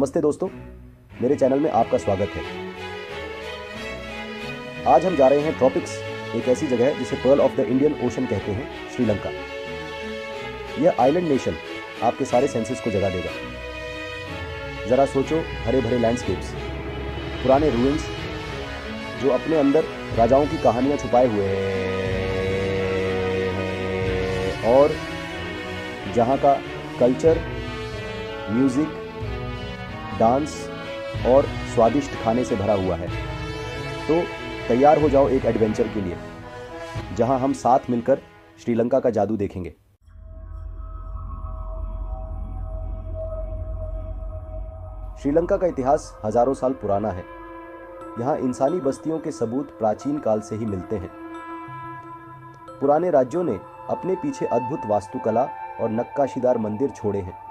नमस्ते दोस्तों, मेरे चैनल में आपका स्वागत है। आज हम जा रहे हैं ट्रॉपिक्स, एक ऐसी जगह जिसे pearl of the Indian ocean कहते हैं, श्रीलंका। यह आइलैंड नेशन आपके सारे सेंसेस को जगा देगा। जरा सोचो, हरे भरे लैंडस्केप्स, पुराने रूइंस जो अपने अंदर राजाओं की कहानियां छुपाए हुए हैं, और जहां का कल्चर, म्यूजिक, डांस और स्वादिष्ट खाने से भरा हुआ है। तो तैयार हो जाओ एक एडवेंचर के लिए, जहां हम साथ मिलकर श्रीलंका का जादू देखेंगे। श्रीलंका का इतिहास हजारों साल पुराना है। यहाँ इंसानी बस्तियों के सबूत प्राचीन काल से ही मिलते हैं। पुराने राज्यों ने अपने पीछे अद्भुत वास्तुकला और नक्काशीदार मंदिर छोड़े हैं।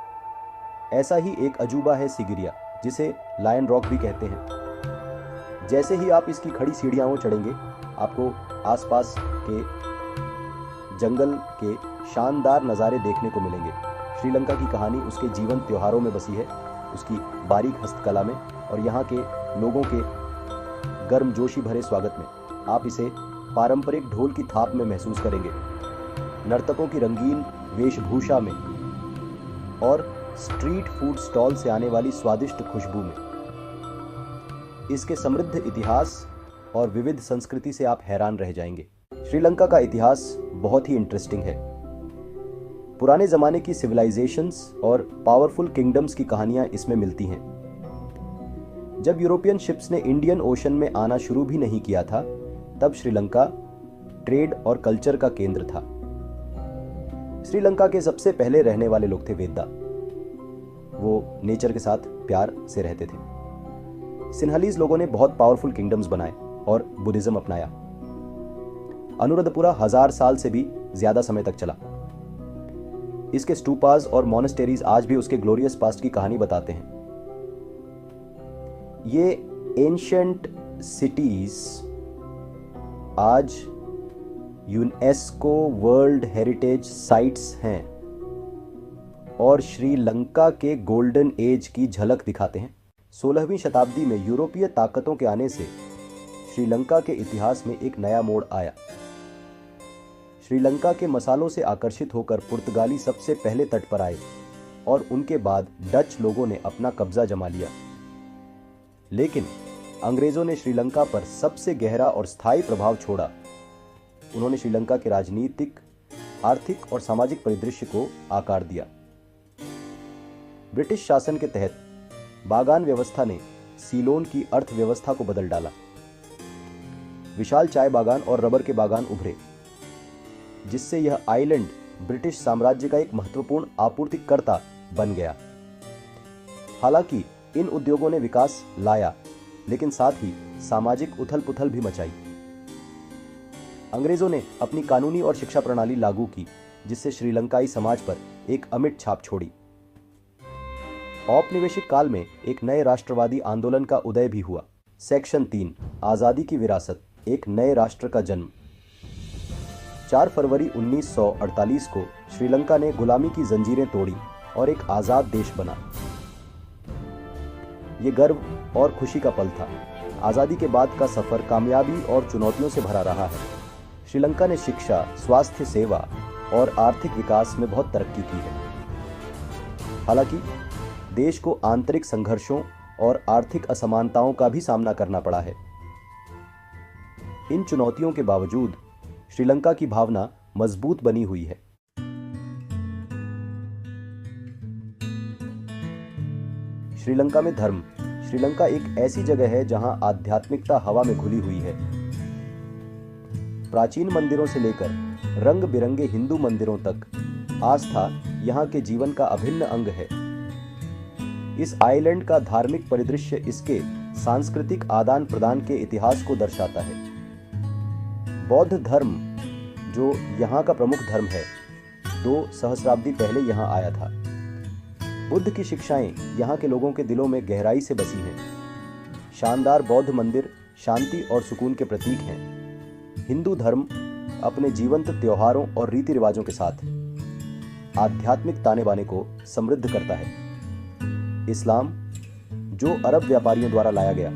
ऐसा ही एक अजूबा है सिगिरिया, जिसे लायन रॉक भी कहते हैं। जैसे ही आप इसकी खड़ी सीढ़ियां चढ़ेंगे, आपको आसपास के जंगल के शानदार नज़ारे देखने को मिलेंगे। श्रीलंका की कहानी उसके जीवन त्योहारों में बसी है, उसकी बारीक हस्तकला में और यहाँ के लोगों के गर्मजोशी भरे स्वागत में। आप इसे पारंपरिक ढोल की थाप में महसूस करेंगे, नर्तकों की रंगीन वेशभूषा में और स्ट्रीट फूड स्टॉल से आने वाली स्वादिष्ट खुशबू में। इसके समृद्ध इतिहास और विविध संस्कृति से आप हैरान रह जाएंगे। श्रीलंका का इतिहास बहुत ही इंटरेस्टिंग है। पुराने जमाने की सिविलाइजेशंस और पावरफुल किंगडम्स की कहानियां इसमें मिलती हैं। जब यूरोपियन शिप्स ने इंडियन ओशन में आना शुरू भी नहीं किया था, तब श्रीलंका ट्रेड और कल्चर का केंद्र था। श्रीलंका के सबसे पहले रहने वाले लोग थे वेद्दा। वो नेचर के साथ प्यार से रहते थे। सिन्हलीज लोगों ने बहुत पावरफुल किंगडम्स बनाए और बुद्धिज्म अपनाया। अनुराधापुरा 1000 साल से भी ज्यादा समय तक चला। इसके स्टूपाज और मोनेस्टेरीज आज भी उसके ग्लोरियस पास्ट की कहानी बताते हैं। ये एंशिएंट सिटीज आज यूनेस्को वर्ल्ड हेरिटेज साइट्स हैं और श्रीलंका के गोल्डन एज की झलक दिखाते हैं। 16वीं शताब्दी में यूरोपीय ताकतों के आने से श्रीलंका के इतिहास में एक नया मोड़ आया। श्रीलंका के मसालों से आकर्षित होकर पुर्तगाली सबसे पहले तट पर आए और उनके बाद डच लोगों ने अपना कब्जा जमा लिया। लेकिन अंग्रेजों ने श्रीलंका पर सबसे गहरा और स्थायी प्रभाव छोड़ा। उन्होंने श्रीलंका के राजनीतिक, आर्थिक और सामाजिक परिदृश्य को आकार दिया। ब्रिटिश शासन के तहत बागान व्यवस्था ने सीलोन की अर्थव्यवस्था को बदल डाला। विशाल चाय बागान और रबर के बागान उभरे, जिससे यह आइलैंड ब्रिटिश साम्राज्य का एक महत्वपूर्ण आपूर्तिकर्ता बन गया। हालांकि इन उद्योगों ने विकास लाया, लेकिन साथ ही सामाजिक उथल-पुथल भी मचाई। अंग्रेजों ने अपनी कानूनी और शिक्षा प्रणाली लागू की, जिससे श्रीलंकाई समाज पर एक अमिट छाप छोड़ी। औपनिवेशिक काल में एक नए राष्ट्रवादी आंदोलन का उदय भी हुआ। सेक्शन 3, आजादी की विरासत, एक नए राष्ट्र का जन्म। 4 फरवरी 1948 को श्रीलंका ने गुलामी की जंजीरें तोड़ी और एक आजाद देश बना। ये गर्व और खुशी का पल था। आजादी के बाद का सफर कामयाबी और चुनौतियों से भरा रहा है। श्रीलंका ने शिक्षा, स्वास्थ्य सेवा और आर्थिक विकास में बहुत तरक्की की है। हालांकि देश को आंतरिक संघर्षों और आर्थिक असमानताओं का भी सामना करना पड़ा है। इन चुनौतियों के बावजूद श्रीलंका की भावना मजबूत बनी हुई है। श्रीलंका में धर्म। श्रीलंका एक ऐसी जगह है जहां आध्यात्मिकता हवा में घुली हुई है। प्राचीन मंदिरों से लेकर रंग बिरंगे हिंदू मंदिरों तक आस्था यहां के जीवन का अभिन्न अंग है। इस आइलैंड का धार्मिक परिदृश्य इसके सांस्कृतिक आदान प्रदान के इतिहास को दर्शाता है। बौद्ध धर्म, जो यहाँ का प्रमुख धर्म है, 2 सहस्राब्दी पहले यहाँ आया था। बुद्ध की शिक्षाएं यहाँ के लोगों के दिलों में गहराई से बसी हैं। शानदार बौद्ध मंदिर शांति और सुकून के प्रतीक हैं। हिंदू धर्म अपने जीवंत त्योहारों और रीति रिवाजों के साथ आध्यात्मिक ताने बाने को समृद्ध करता है। इस्लाम जो अरब व्यापारियों द्वारा लाया गया,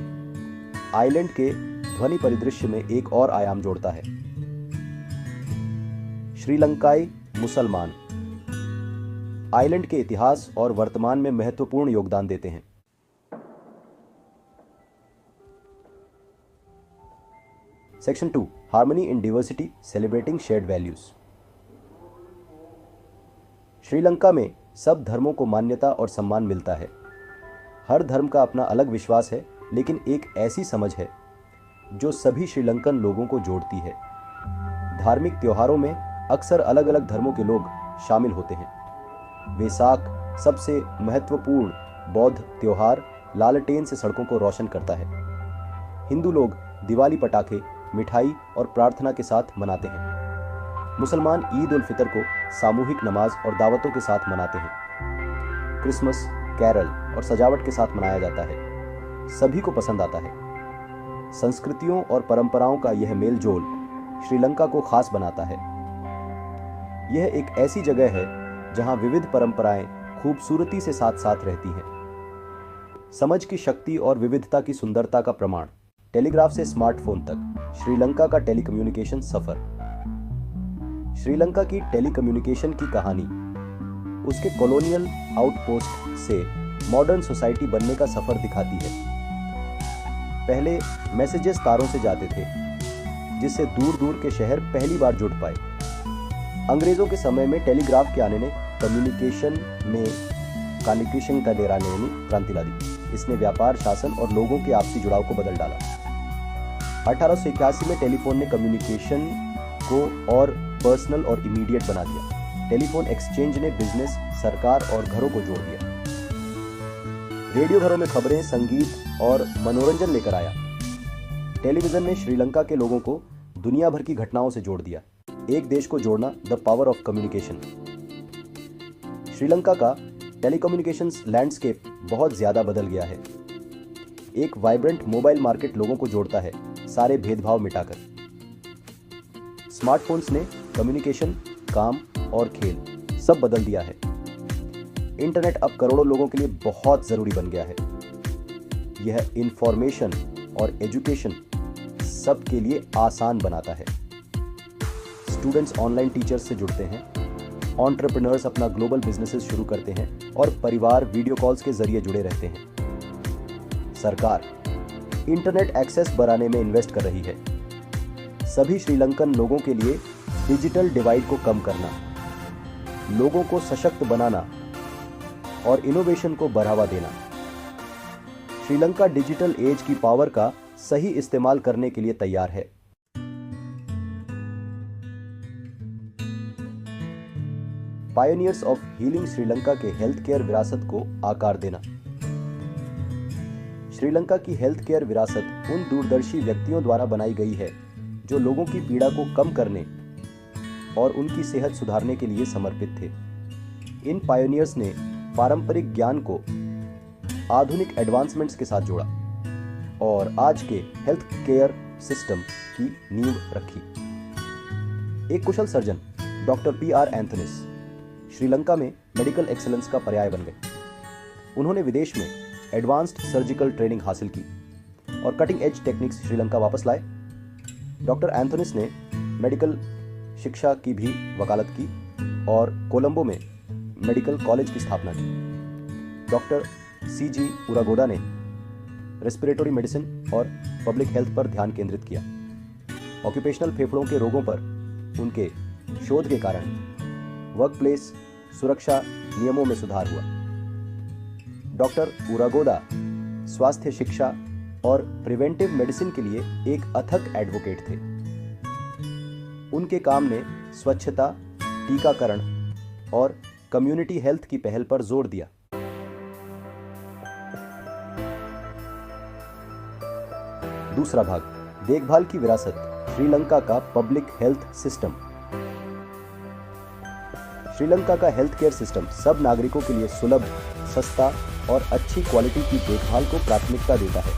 आइलैंड के ध्वनि परिदृश्य में एक और आयाम जोड़ता है। श्रीलंकाई मुसलमान आइलैंड के इतिहास और वर्तमान में महत्वपूर्ण योगदान देते हैं। Section 2, harmony in diversity celebrating shared values. Sri Lanka में सब धर्मों को मान्यता और सम्मान मिलता है। हर धर्म का अपना अलग विश्वास है, लेकिन एक ऐसी समझ है जो सभी श्रीलंकन लोगों को जोड़ती है। धार्मिक त्योहारों में अक्सर अलग अलग धर्मों के लोग शामिल होते हैं। वेसाक सबसे महत्वपूर्ण बौद्ध त्योहार लालटेन से सड़कों को रोशन करता है। हिंदू लोग दिवाली पटाखे, मिठाई और प्रार्थना के साथ मनाते हैं। मुसलमान ईद उल फितर को सामूहिक नमाज और दावतों के साथ मनाते हैं। क्रिसमस कैरल और सजावट के साथ मनाया जाता है। सभी को पसंद आता है। संस्कृतियों और परंपराओं का यह मेल जोल श्रीलंका को खास बनाता है। यह एक ऐसी जगह है जहां विविध परंपराएं खूबसूरती से साथ साथ रहती हैं। समझ की शक्ति और विविधता की सुंदरता का प्रमाण। टेलीग्राफ से स्मार्टफोन तक श्रीलंका का टेलीकम्युनिकेशन सफर। श्रीलंका की टेलीकम्युनिकेशन की कहानी उसके कॉलोनियल आउटपोस्ट से मॉडर्न सोसाइटी बनने का सफर दिखाती है। पहले मैसेजेस तारों से जाते थे, जिससे दूर दूर के शहर पहली बार जुड़ पाए। अंग्रेजों के समय में टेलीग्राफ के आने ने कम्युनिकेशन का डेराने यानी क्रांति ला दी। इसने व्यापार, शासन और लोगों के आपसी जुड़ाव को बदल डाला। 1881 में टेलीफोन ने कम्युनिकेशन को और पर्सनल और इमीडिएट बना दिया। टेलीफोन एक्सचेंज ने बिजनेस, सरकार और घरों को जोड़ दिया। रेडियो घरों में खबरें, संगीत और मनोरंजन लेकर आया। टेलीविजन ने श्रीलंका के लोगों को दुनिया भर की घटनाओं से जोड़ दिया। एक देश को जोड़ना, the power of communication. Sri Lanka का टेलीकम्युनिकेशंस लैंडस्केप बहुत ज्यादा बदल गया है। एक वाइब्रेंट मोबाइल मार्केट लोगों को जोड़ता है, सारे भेदभाव मिटाकर। स्मार्टफोन्स ने कम्युनिकेशन, काम और खेल सब बदल दिया है। इंटरनेट अब करोड़ों लोगों के लिए बहुत जरूरी बन गया है। यह इंफॉर्मेशन और एजुकेशन सब के लिए आसान बनाता है। स्टूडेंट्स ऑनलाइन टीचर्स से जुड़ते हैं, एंटरप्रेन्योर्स अपना ग्लोबल बिजनेसेस शुरू करते हैं और परिवार वीडियो कॉल्स के जरिए जुड़े रहते हैं। सरकार इंटरनेट एक्सेस बढ़ाने में इन्वेस्ट कर रही है। सभी श्रीलंकन लोगों के लिए डिजिटल डिवाइड को कम करना, लोगों को सशक्त बनाना और इनोवेशन को बढ़ावा देना। श्रीलंका डिजिटल एज की पावर का सही इस्तेमाल करने के लिए तैयार है। पायोनियर्स ऑफ हीलिंग श्रीलंका के हेल्थ केयर विरासत को आकार देना। श्रीलंका की हेल्थ केयर विरासत उन दूरदर्शी व्यक्तियों द्वारा बनाई गई है जो लोगों की पीड़ा को कम करने और उनकी सेहत सुधारने के लिए समर्पित थे। इन पायोनियर्स ने पारंपरिक ज्ञान को आधुनिक एडवांसमेंट्स के साथ जोड़ा और आज के हेल्थ केयर सिस्टम की नींव रखी। एक कुशल सर्जन डॉक्टर PR एंथोनिस श्रीलंका में मेडिकल एक्सीलेंस का पर्याय बन गए। उन्होंने विदेश में एडवांस्ड सर्जिकल ट्रेनिंग हासिल की और कटिंग एज टेक्निक्स श्रीलंका वापस लाए। डॉक्टर एंथोनिस ने मेडिकल शिक्षा की भी वकालत की और कोलंबो में मेडिकल कॉलेज की स्थापना की। डॉक्टर CG उरागोडा ने रेस्पिरेटरी मेडिसिन और पब्लिक हेल्थ पर ध्यान केंद्रित किया। ऑक्यूपेशनल फेफड़ों के रोगों पर उनके शोध के कारण वर्कप्लेस सुरक्षा नियमों में सुधार हुआ। डॉक्टर उरागोडा स्वास्थ्य शिक्षा और प्रिवेंटिव मेडिसिन के लिए एक अथक एडवोकेट थे। उनके काम ने स्वच्छता, टीकाकरण और कम्युनिटी हेल्थ की पहल पर जोर दिया। दूसरा भाग, देखभाल की विरासत, श्रीलंका का पब्लिक हेल्थ सिस्टम। श्रीलंका का हेल्थ केयर सिस्टम सब नागरिकों के लिए सुलभ, सस्ता और अच्छी क्वालिटी की देखभाल को प्राथमिकता देता है।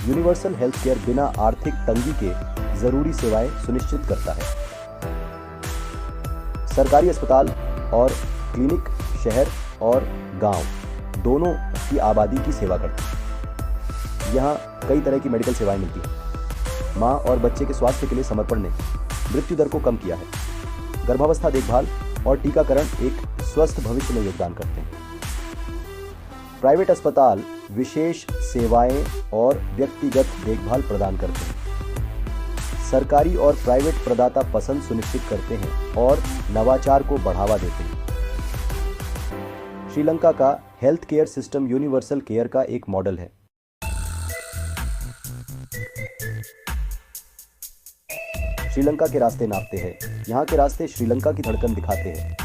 यूनिवर्सल हेल्थ केयर बिना आर्थिक तंगी के जरूरी सेवाएं सुनिश्चित करता है। सरकारी अस्पताल और क्लिनिक शहर और गांव दोनों की आबादी की सेवा करते हैं। यहाँ कई तरह की मेडिकल सेवाएं मिलती हैं। माँ और बच्चे के स्वास्थ्य के लिए समर्पण ने मृत्यु दर को कम किया है। गर्भावस्था देखभाल और टीकाकरण एक स्वस्थ भविष्य में योगदान करते हैं। प्राइवेट अस्पताल विशेष सेवाएं और व्यक्तिगत देखभाल प्रदान करते हैं। सरकारी और प्राइवेट प्रदाता पसंद सुनिश्चित करते हैं और नवाचार को बढ़ावा देते हैं। श्रीलंका का health care system universal care का एक मॉडल है। श्रीलंका के रास्ते नापते हैं। यहाँ के रास्ते श्रीलंका की धड़कन दिखाते हैं।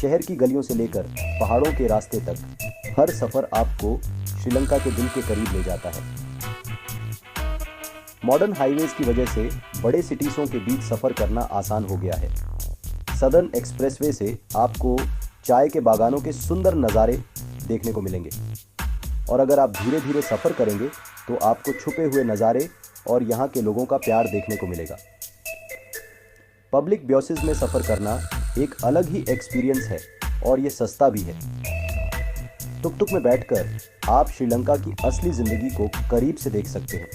शहर की गलियों से लेकर पहाड़ों के रास्ते तक हर सफर आपको श्रीलंका के दिल के करीब ले जाता है। मॉडर्न हाईवेज की वजह से बड़े सिटीजों के बीच सफर करना आसान हो गया है। सदर्न एक्सप्रेसवे से आपको चाय के बागानों के सुंदर नज़ारे देखने को मिलेंगे और अगर आप धीरे धीरे सफर करेंगे तो आपको छुपे हुए नज़ारे और यहाँ के लोगों का प्यार देखने को मिलेगा। पब्लिक बसेस में सफर करना एक अलग ही एक्सपीरियंस है और ये सस्ता भी है। टुक-टुक में बैठकर आप श्रीलंका की असली जिंदगी को करीब से देख सकते हैं।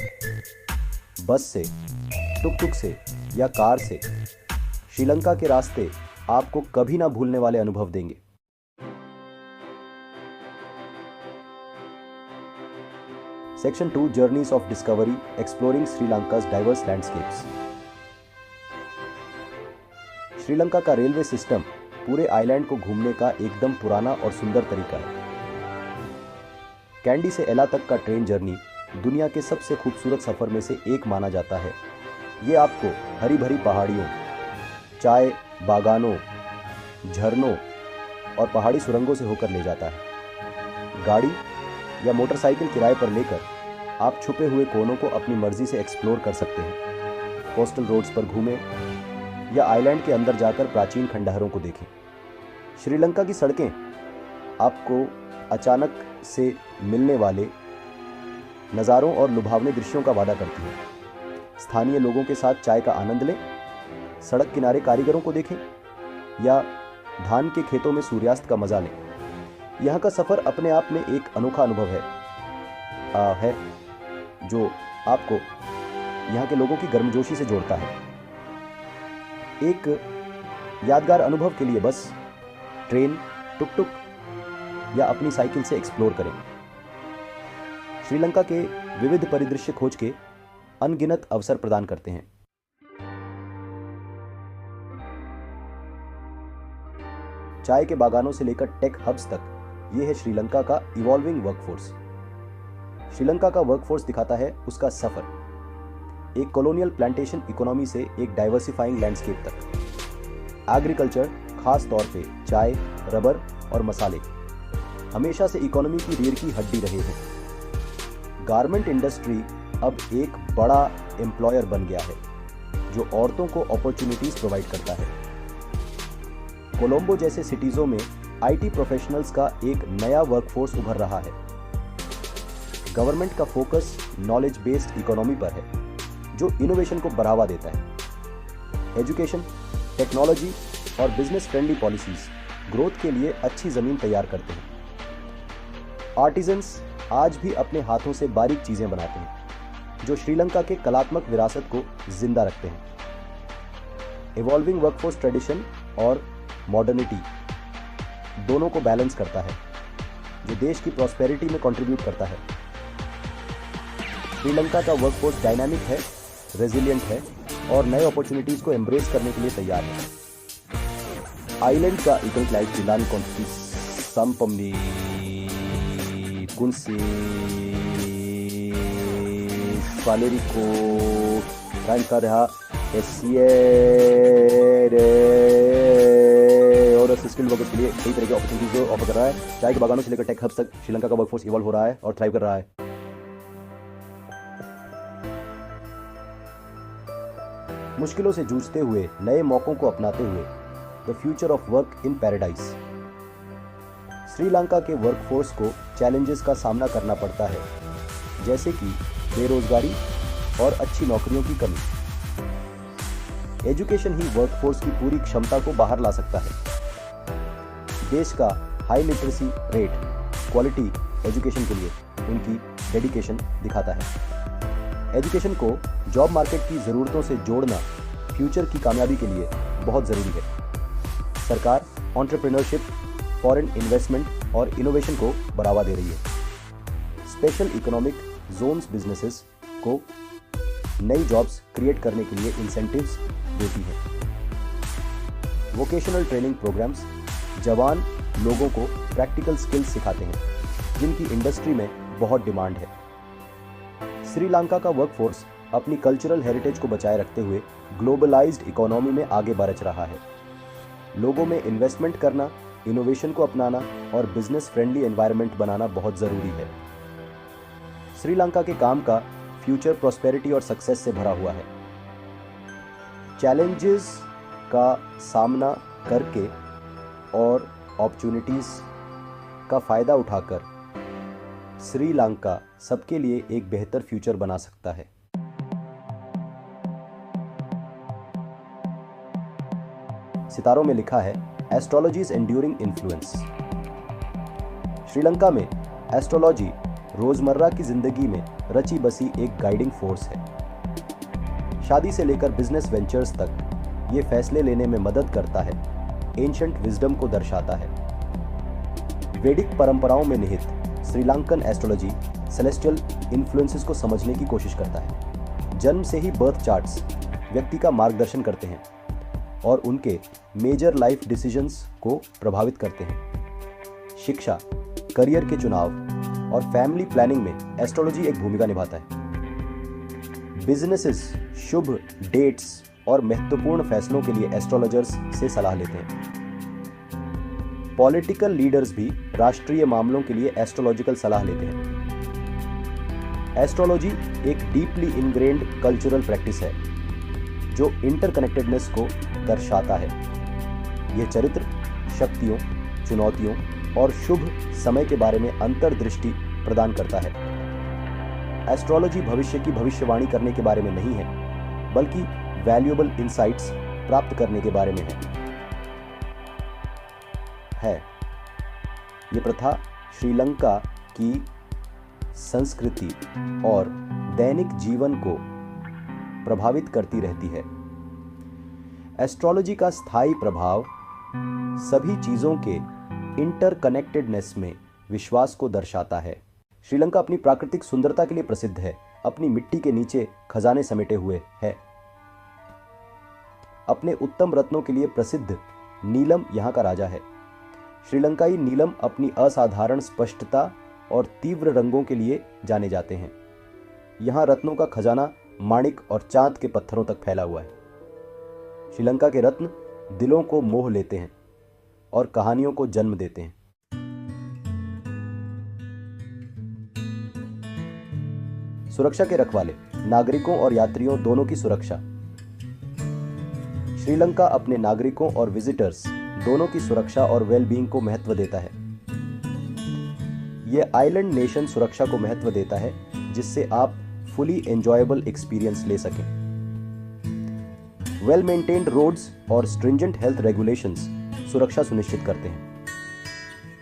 बस से, टुक-टुक से या कार से श्रीलंका के रास्ते आपको कभी ना भूलने वाले अनुभव देंगे। Section 2 journeys of discovery exploring Sri Lanka's diverse landscapes. Sri Lanka का रेलवे सिस्टम पूरे आइलैंड को घूमने का एकदम पुराना और सुंदर तरीका है। कैंडी से एला तक का ट्रेन जर्नी दुनिया के सबसे खूबसूरत सफर में से एक माना जाता है। ये आपको हरी भरी पहाड़ियों, चाय बागानों, झरनों और पहाड़ी सुरंगों से होकर ले जाता है। गाड़ी या मोटरसाइकिल किराए पर लेकर आप छुपे हुए कोनों को अपनी मर्जी से एक्सप्लोर कर सकते हैं। कोस्टल रोड्स पर घूमें या आइलैंड के अंदर जाकर प्राचीन खंडहरों को देखें। श्रीलंका की सड़कें आपको अचानक से मिलने वाले नज़ारों और लुभावने दृश्यों का वादा करती हैं। स्थानीय लोगों के साथ चाय का आनंद लें, सड़क किनारे कारीगरों को देखें या धान के खेतों में सूर्यास्त का मजा लें। यहाँ का सफ़र अपने आप में एक अनोखा अनुभव है जो आपको यहाँ के लोगों की गर्मजोशी से जोड़ता है। एक यादगार अनुभव के लिए बस, ट्रेन, टुक-टुक या अपनी साइकिल से एक्सप्लोर करें। श्रीलंका के विविध परिदृश्य खोज के अनगिनत अवसर प्रदान करते हैं। चाय के बागानों से लेकर टेक हब्स तक यह है श्रीलंका का इवॉल्विंग वर्कफोर्स। श्रीलंका का वर्कफोर्स दिखाता है उसका सफर एक कॉलोनियल प्लांटेशन इकोनॉमी से एक डाइवर्सिफाइंग लैंडस्केप तक। एग्रीकल्चर, खास तौर पे चाय, रबर और मसाले हमेशा से इकोनॉमी की रीढ़ की हड्डी रहे हैं। गारमेंट इंडस्ट्री अब एक बड़ा एम्प्लॉयर बन गया है जो औरतों को अपॉर्चुनिटीज प्रोवाइड करता है। कोलंबो जैसे सिटीजों में आईटी प्रोफेशनल्स का एक नया वर्कफोर्स उभर रहा है। गवर्नमेंट का फोकस नॉलेज बेस्ड इकोनॉमी पर है जो इनोवेशन को बढ़ावा देता है। एजुकेशन, टेक्नोलॉजी और बिजनेस फ्रेंडली पॉलिसीज ग्रोथ के लिए अच्छी जमीन तैयार करते हैं। आर्टिजन्स आज भी अपने हाथों से बारीक चीजें बनाते हैं जो श्रीलंका के कलात्मक विरासत को जिंदा रखते हैं। इवॉल्विंग वर्कफोर्स ट्रेडिशन और मॉडर्निटी दोनों को बैलेंस करता है जो देश की प्रॉस्पेरिटी में कंट्रीब्यूट करता है। श्रीलंका का वर्कफोर्स डायनामिक है, रेजिलिएंट है और नए अपॉर्चुनिटीज को एम्ब्रेस करने के लिए तैयार है। आइलैंड का इकोनॉमिक लाइफ जिलान संपमनी कुंसी फालेरिको टाइम कर रहा और स्किल वर्कर्स के लिए कई तरह की अपॉर्चुनिटीज ऑफर कर रहा है। चाय के बागानों से लेकर टेक हब्स तक श्रीलंका का वर्कफोर्स इवॉल्व हो रहा है और थ्राइव कर रहा है। मुश्किलों से जूझते हुए, नए मौकों को अपनाते हुए, the future of work in paradise. Sri Lanka के वर्कफोर्स को चैलेंजेस का सामना करना पड़ता है जैसे कि बेरोजगारी और अच्छी नौकरियों की कमी। एजुकेशन ही वर्कफोर्स की पूरी क्षमता को बाहर ला सकता है। देश का high literacy rate quality education के लिए उनकी डेडिकेशन दिखाता है। एजुकेशन को जॉब मार्केट की ज़रूरतों से जोड़ना फ्यूचर की कामयाबी के लिए बहुत ज़रूरी है। सरकार एंटरप्रेन्योरशिप, फॉरेन इन्वेस्टमेंट और इनोवेशन को बढ़ावा दे रही है। स्पेशल इकोनॉमिक जोन्स बिजनेसेस को नई जॉब्स क्रिएट करने के लिए इंसेंटिव्स देती है। वोकेशनल ट्रेनिंग प्रोग्राम्स जवान लोगों को प्रैक्टिकल स्किल्स सिखाते हैं जिनकी इंडस्ट्री में बहुत डिमांड है। श्रीलंका का वर्कफोर्स अपनी कल्चरल हेरिटेज को बचाए रखते हुए ग्लोबलाइज्ड इकोनॉमी में आगे बढ़ रहा है। लोगों में इन्वेस्टमेंट करना, इनोवेशन को अपनाना और बिजनेस फ्रेंडली एनवायरनमेंट बनाना बहुत ज़रूरी है। श्रीलंका के काम का फ्यूचर प्रॉस्पेरिटी और सक्सेस से भरा हुआ है। चैलेंजेस का सामना करके और अपॉर्चुनिटीज़ का फ़ायदा उठाकर श्रीलंका सबके लिए एक बेहतर फ्यूचर बना सकता है। सितारों में लिखा है एस्ट्रोलॉजीज एंड्यूरिंग इन्फ्लुएंस। श्रीलंका में एस्ट्रोलॉजी रोजमर्रा की जिंदगी में रची बसी एक गाइडिंग फोर्स है। शादी से लेकर बिजनेस वेंचर्स तक ये फैसले लेने में मदद करता है, एंशंट विजडम को दर्शाता है। वैदिक परंपराओं में निहित श्रीलंकन एस्ट्रोलॉजी सेलेस्टियल इन्फ्लुएंसेस को समझने की कोशिश करता है। जन्म से ही बर्थ चार्ट्स व्यक्ति का मार्गदर्शन करते हैं और उनके मेजर लाइफ डिसीजंस को प्रभावित करते हैं। शिक्षा, करियर के चुनाव और फैमिली प्लानिंग में एस्ट्रोलॉजी एक भूमिका निभाता है। बिजनेसेस, शुभ डेट्स और महत्वपूर्ण फैसलों के लिए एस्ट्रोलॉजर्स से सलाह लेते हैं। पॉलिटिकल लीडर्स भी राष्ट्रीय मामलों के लिए एस्ट्रोलॉजिकल सलाह लेते हैं। एस्ट्रोलॉजी एक डीपली इनग्रेन्ड कल्चरल प्रैक्टिस है जो इंटरकनेक्टेडनेस को दर्शाता है। यह चरित्र, शक्तियों, चुनौतियों और शुभ समय के बारे में अंतर्दृष्टि प्रदान करता है। एस्ट्रोलॉजी भविष्य की भविष्यवाणी करने के बारे में नहीं है, बल्कि वैल्यूएबल इंसाइट्स प्राप्त करने के बारे में है। ये प्रथा श्रीलंका की संस्कृति और दैनिक जीवन को प्रभावित करती रहती है। एस्ट्रोलॉजी का स्थायी प्रभाव सभी चीज़ों के इंटरकनेक्टेडनेस में विश्वास को दर्शाता है। श्रीलंका अपनी प्राकृतिक सुंदरता के लिए प्रसिद्ध है। अपनी मिट्टी के नीचे खजाने समेटे हुए है। अपने उत्तम रत्नों के लिए प्रसिद्ध नीलम यहाँ का राजा है। श्रीलंकाई नीलम अपनी असाधारण स्पष्टता और तीव्र रंगों के लिए जाने जाते हैं। यहाँ रत्नों का खजाना माणिक और चांद के पत्थरों तक फैला हुआ है। श्रीलंका के रत्न दिलों को मोह लेते हैं और कहानियों को जन्म देते हैं। सुरक्षा के रखवाले, नागरिकों और यात्रियों दोनों की सुरक्षा। श्रीलंका अपने नागरिकों और विजिटर्स दोनों की सुरक्षा और वेलबींग को महत्व देता है। यह आइलैंड नेशन सुरक्षा को महत्व देता है जिससे आप फुली एंजॉयबल एक्सपीरियंस ले सकें। वेल मेंटेन्ड रोड्स और स्ट्रिंजेंट हेल्थ रेगुलेशंस सुरक्षा सुनिश्चित करते हैं।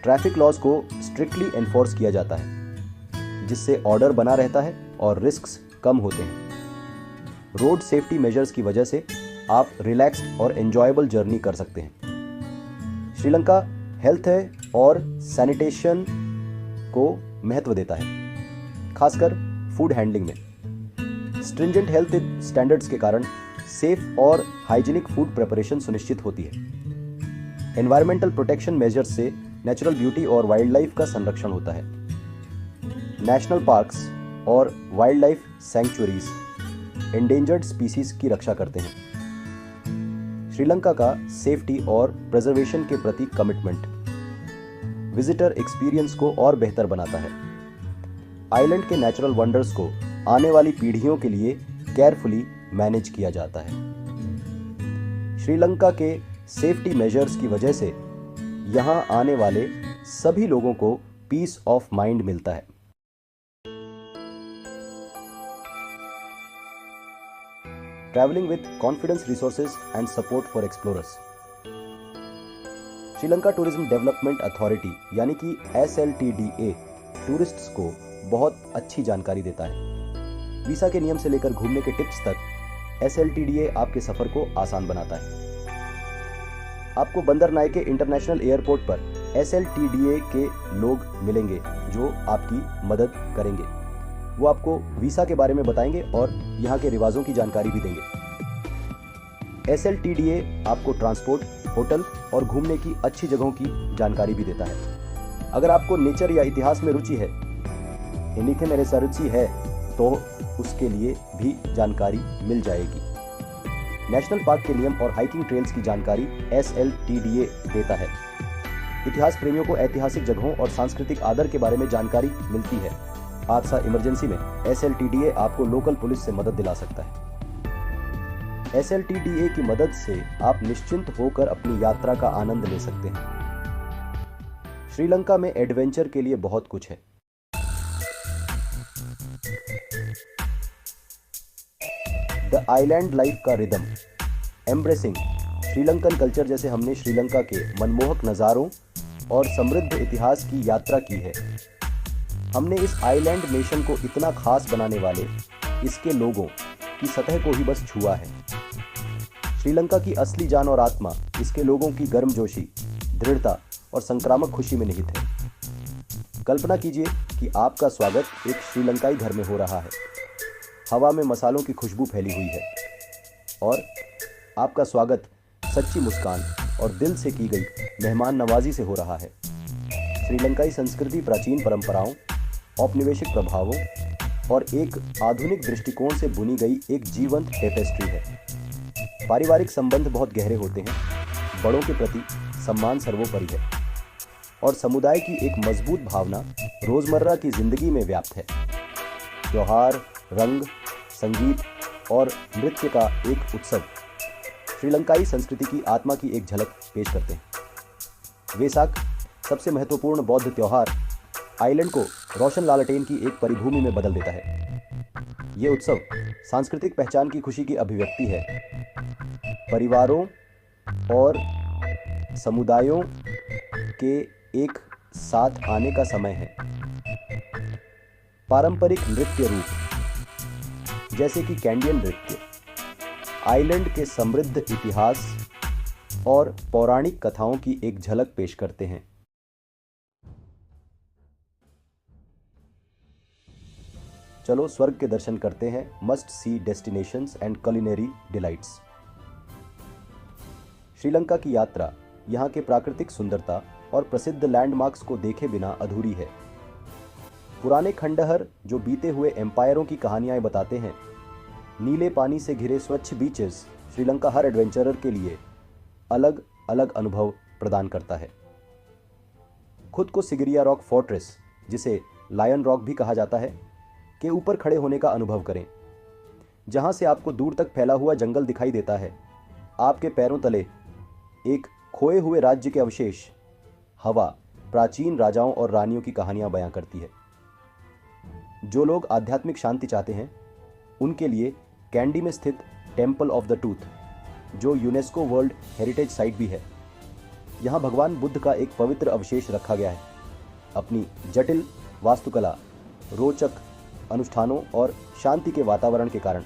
ट्रैफिक लॉज को स्ट्रिक्टली एनफोर्स किया जाता है जिससे ऑर्डर बना रहता है और रिस्क्स कम होते हैं। रोड सेफ्टी मेजर्स की वजह से आप रिलैक्स्ड और एंजॉयबल जर्नी कर सकते हैं। श्रीलंका हेल्थ है और सैनिटेशन को महत्व देता है, खासकर फूड हैंडलिंग में। स्ट्रिंजेंट हेल्थ स्टैंडर्ड्स के कारण सेफ और हाइजीनिक फूड प्रिपरेशन सुनिश्चित होती है। एनवायरमेंटल प्रोटेक्शन मेजर्स से नेचुरल ब्यूटी और वाइल्ड लाइफ का संरक्षण होता है। नेशनल पार्क्स और wild life sanctuaries endangered species की रक्षा करते हैं। श्रीलंका का सेफ्टी और प्रिजर्वेशन के प्रति कमिटमेंट विजिटर एक्सपीरियंस को और बेहतर बनाता है। आइलैंड के नेचुरल वंडर्स को आने वाली पीढ़ियों के लिए केयरफुली मैनेज किया जाता है। श्रीलंका के सेफ्टी मेजर्स की वजह से यहां आने वाले सभी लोगों को पीस ऑफ माइंड मिलता है। Travelling with confidence, resources and support for explorers. Sri Lanka tourism development authority यानी कि SLTDA टूरिस्ट्स को बहुत अच्छी जानकारी देता है। वीसा के नियम से लेकर घूमने के टिप्स तक SLTDA आपके सफर को आसान बनाता है। आपको बंदर नायके इंटरनेशनल एयरपोर्ट पर SLTDA के लोग मिलेंगे जो आपकी मदद करेंगे। वो आपको वीसा के बारे में बताएंगे और यहाँ के रिवाजों की जानकारी भी देंगे। SLTDA आपको ट्रांसपोर्ट, होटल और घूमने की अच्छी जगहों की जानकारी भी देता है। अगर आपको नेचर या इतिहास में रुचि है, इन्हीं मेरे से रुचि है, तो उसके लिए भी जानकारी मिल जाएगी। नेशनल पार्क के नियम और हाइकिंग ट्रेल्स की जानकारी SLTDA देता है। इतिहास प्रेमियों को ऐतिहासिक जगहों और सांस्कृतिक आदर के बारे में जानकारी मिलती है। हादसा इमरजेंसी में SLTDA आपको लोकल पुलिस से मदद दिला सकता है। SLTDA की मदद से आप निश्चिंत होकर अपनी यात्रा का आनंद ले सकते हैं। श्रीलंका में एडवेंचर के लिए बहुत कुछ है। द आइलैंड लाइफ का रिदम, एम्ब्रेसिंग श्रीलंकन कल्चर जैसे हमने श्रीलंका के मनमोहक नज़ारों और समृद्ध इतिहास की यात्रा की है। हमने इस आइलैंड नेशन को इतना खास बनाने वाले इसके लोगों की सतह को ही बस छुआ है। श्रीलंका की असली जान और आत्मा इसके लोगों की गर्मजोशी, दृढ़ता और संक्रामक खुशी में निहित है। कल्पना कीजिए कि आपका स्वागत एक श्रीलंकाई घर में हो रहा है। हवा में मसालों की खुशबू फैली हुई है और आपका स्वागत सच्ची मुस्कान और दिल से की गई मेहमान नवाजी से हो रहा है। श्रीलंकाई संस्कृति प्राचीन परंपराओं, औपनिवेशिक प्रभावों और एक आधुनिक दृष्टिकोण से बुनी गई एक जीवंत टेपेस्ट्री है। पारिवारिक संबंध बहुत गहरे होते हैं, बड़ों के प्रति सम्मान सर्वोपरि है और समुदाय की एक मजबूत भावना रोजमर्रा की जिंदगी में व्याप्त है। त्योहार, रंग, संगीत और नृत्य का एक उत्सव श्रीलंकाई संस्कृति की आत्मा की एक झलक पेश करते हैं। वेसाक, सबसे महत्वपूर्ण बौद्ध त्योहार, आइलैंड को रोशन लालटेन की एक परिभूमि में बदल देता है। ये उत्सव सांस्कृतिक पहचान की खुशी की अभिव्यक्ति है। परिवारों और समुदायों के एक साथ आने का समय है। पारंपरिक नृत्य रूप जैसे कि कैंडियन नृत्य आइलैंड के समृद्ध इतिहास और पौराणिक कथाओं की एक झलक पेश करते हैं। चलो स्वर्ग के दर्शन करते हैं। Must see destinations and culinary delights. Sri Lanka की यात्रा यहाँ के प्राकृतिक सुंदरता और प्रसिद्ध लैंडमार्क्स को देखे बिना अधूरी है। पुराने खंडहर जो बीते हुए एम्पायरों की कहानियां बताते हैं, नीले पानी से घिरे स्वच्छ बीचेस श्रीलंका हर एडवेंचरर के लिए अलग अलग अनुभव प्रदान करता है। खुद को सिगरिया रॉक फोर्ट्रेस, जिसे लायन रॉक भी कहा जाता है, के ऊपर खड़े होने का अनुभव करें, जहां से आपको दूर तक फैला हुआ जंगल दिखाई देता है। आपके पैरों तले एक खोए हुए राज्य के अवशेष, हवा प्राचीन राजाओं और रानियों की कहानियां बयां करती है। जो लोग आध्यात्मिक शांति चाहते हैं, उनके लिए कैंडी में स्थित टेम्पल ऑफ द टूथ, जो यूनेस्को वर्ल्ड हेरिटेज साइट भी है, यहाँ भगवान बुद्ध का एक पवित्र अवशेष रखा गया है। अपनी जटिल वास्तुकला, रोचक अनुष्ठानों और शांति के वातावरण के कारण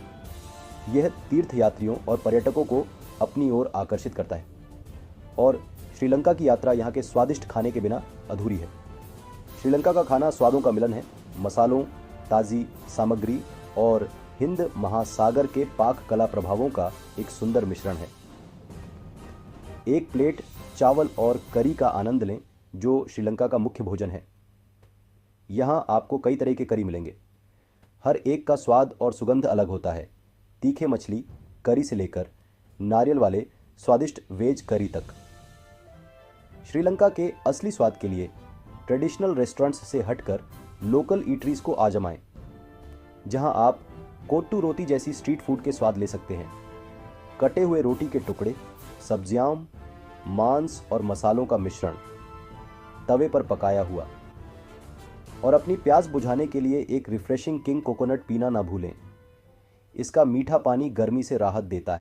यह तीर्थयात्रियों और पर्यटकों को अपनी ओर आकर्षित करता है और श्रीलंका की यात्रा यहाँ के स्वादिष्ट खाने के बिना अधूरी है। श्रीलंका का खाना स्वादों का मिलन है। मसालों, ताज़ी सामग्री और हिंद महासागर के पाक कला प्रभावों का एक सुंदर मिश्रण है। एक प्लेट चावल और करी का आनंद लें, जो श्रीलंका का मुख्य भोजन है। यहाँ आपको कई तरह के करी मिलेंगे। हर एक का स्वाद और सुगंध अलग होता है। तीखे मछली करी से लेकर नारियल वाले स्वादिष्ट वेज करी तक। श्रीलंका के असली स्वाद के लिए ट्रेडिशनल रेस्टोरेंट्स से हटकर लोकल ईटरीज को आजमाएं, जहां आप कोट्टू रोटी जैसी स्ट्रीट फूड के स्वाद ले सकते हैं। कटे हुए रोटी के टुकड़े, सब्जियां, मांस और मसालों का मिश्रण तवे पर पकाया हुआ। और अपनी प्यास बुझाने के लिए एक रिफ्रेशिंग किंग कोकोनट पीना ना भूलें। इसका मीठा पानी गर्मी से राहत देता है।